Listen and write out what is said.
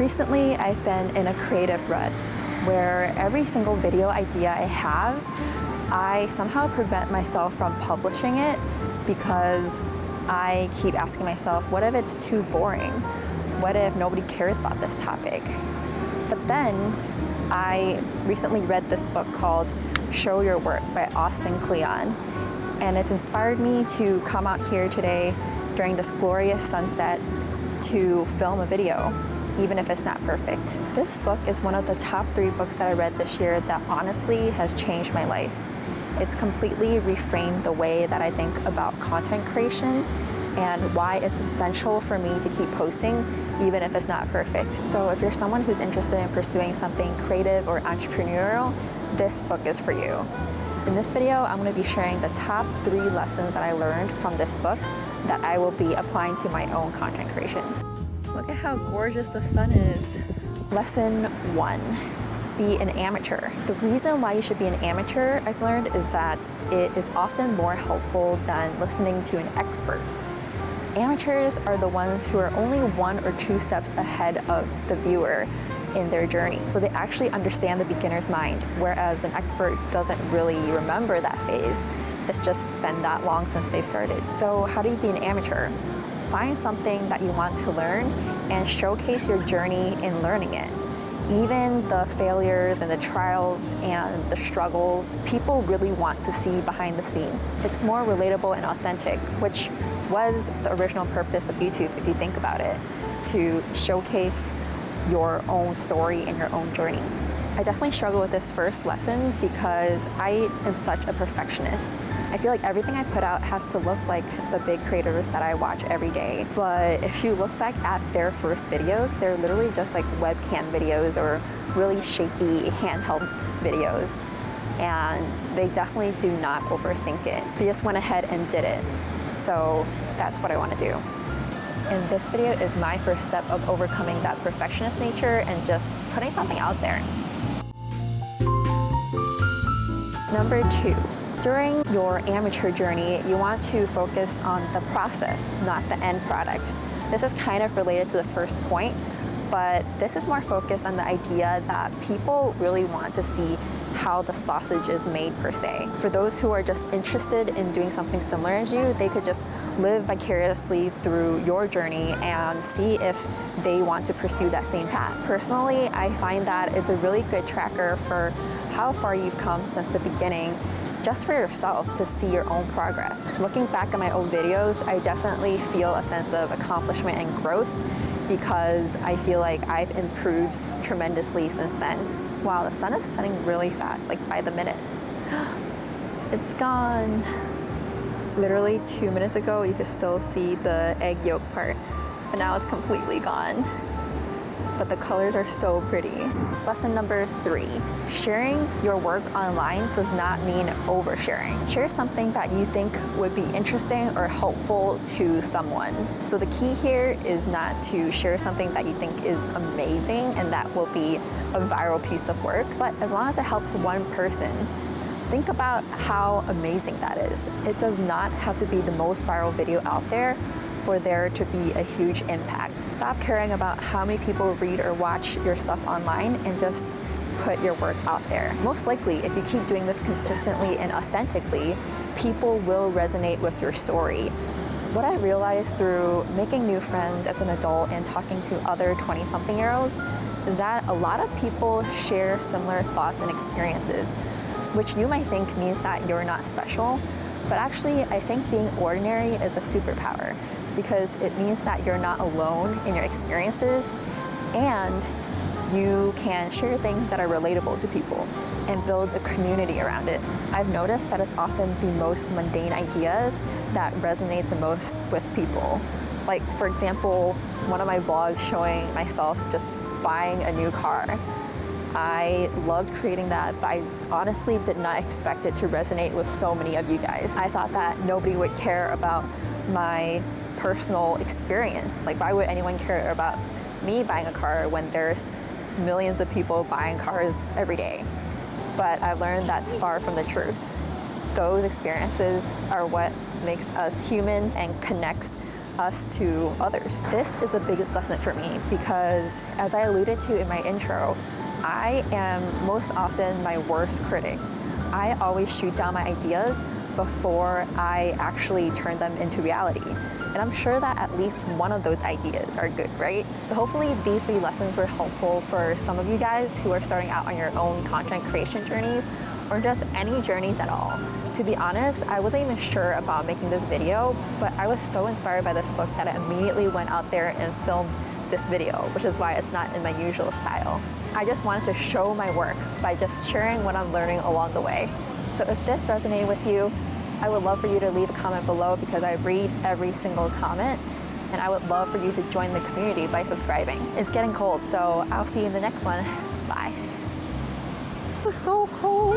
Recently, I've been in a creative rut where every single video idea I have, I somehow prevent myself from publishing it because I keep asking myself, what if it's too boring? What if nobody cares about this topic? But then I recently read this book called Show Your Work by Austin Kleon, and it's inspired me to come out here today during this glorious sunset to film a video, even if it's not perfect. This book is one of the top 3 books that I read this year that honestly has changed my life. It's completely reframed the way that I think about content creation and why it's essential for me to keep posting, even if it's not perfect. So if you're someone who's interested in pursuing something creative or entrepreneurial, this book is for you. In this video, I'm going to be sharing the top 3 lessons that I learned from this book that I will be applying to my own content creation. Look at how gorgeous the sun is. Lesson 1. Be an amateur. The reason why you should be an amateur, I've learned, is that it is often more helpful than listening to an expert. Amateurs are the ones who are only 1 or 2 steps ahead of the viewer in their journey. So they actually understand the beginner's mind, whereas an expert doesn't really remember that phase. It's just been that long since they've started. So how do you be an amateur? Find something that you want to learn and showcase your journey in learning it. Even the failures and the trials and the struggles, people really want to see behind the scenes. It's more relatable and authentic, which was the original purpose of YouTube, if you think about it, to showcase your own story and your own journey. I definitely struggle with this first lesson because I am such a perfectionist. I feel like everything I put out has to look like the big creators that I watch every day. But if you look back at their first videos, they're literally just like webcam videos or really shaky handheld videos. And they definitely do not overthink it. They just went ahead and did it. So that's what I want to do. And this video is my first step of overcoming that perfectionist nature and just putting something out there. Number 2, during your amateur journey, you want to focus on the process, not the end product. This is kind of related to the first point, but this is more focused on the idea that people really want to see how the sausage is made per se. For those who are just interested in doing something similar as you, they could just live vicariously through your journey and see if they want to pursue that same path. Personally, I find that it's a really good tracker for how far you've come since the beginning, just for yourself to see your own progress. Looking back at my old videos, I definitely feel a sense of accomplishment and growth because I feel like I've improved tremendously since then. Wow, the sun is setting really fast, like by the minute. It's gone. Literally 2 minutes ago, you could still see the egg yolk part, but now it's completely gone. But the colors are so pretty. Lesson number 3, sharing your work online does not mean oversharing. Share something that you think would be interesting or helpful to someone. So the key here is not to share something that you think is amazing and that will be a viral piece of work, but as long as it helps one person, think about how amazing that is. It does not have to be the most viral video out there for there to be a huge impact. Stop caring about how many people read or watch your stuff online and just put your work out there. Most likely, if you keep doing this consistently and authentically, people will resonate with your story. What I realized through making new friends as an adult and talking to other 20-something-year-olds is that a lot of people share similar thoughts and experiences, which you might think means that you're not special, but actually I think being ordinary is a superpower because it means that you're not alone in your experiences and you can share things that are relatable to people and build a community around it. I've noticed that it's often the most mundane ideas that resonate the most with people. Like, for example, one of my vlogs showing myself just buying a new car. I loved creating that, but I honestly did not expect it to resonate with so many of you guys. I thought that nobody would care about my personal experience. Like, why would anyone care about me buying a car when there's millions of people buying cars every day? But I learned that's far from the truth. Those experiences are what makes us human and connects us to others. This is the biggest lesson for me because, as I alluded to in my intro, I am most often my worst critic. I always shoot down my ideas before I actually turn them into reality. And I'm sure that at least one of those ideas are good, right? So hopefully these 3 lessons were helpful for some of you guys who are starting out on your own content creation journeys, or just any journeys at all. To be honest, I wasn't even sure about making this video, but I was so inspired by this book that I immediately went out there and filmed this video, which is why it's not in my usual style. I just wanted to show my work by just sharing what I'm learning along the way. So if this resonated with you, I would love for you to leave a comment below because I read every single comment, and I would love for you to join the community by subscribing. It's getting cold, so I'll see you in the next one. Bye. It was so cold.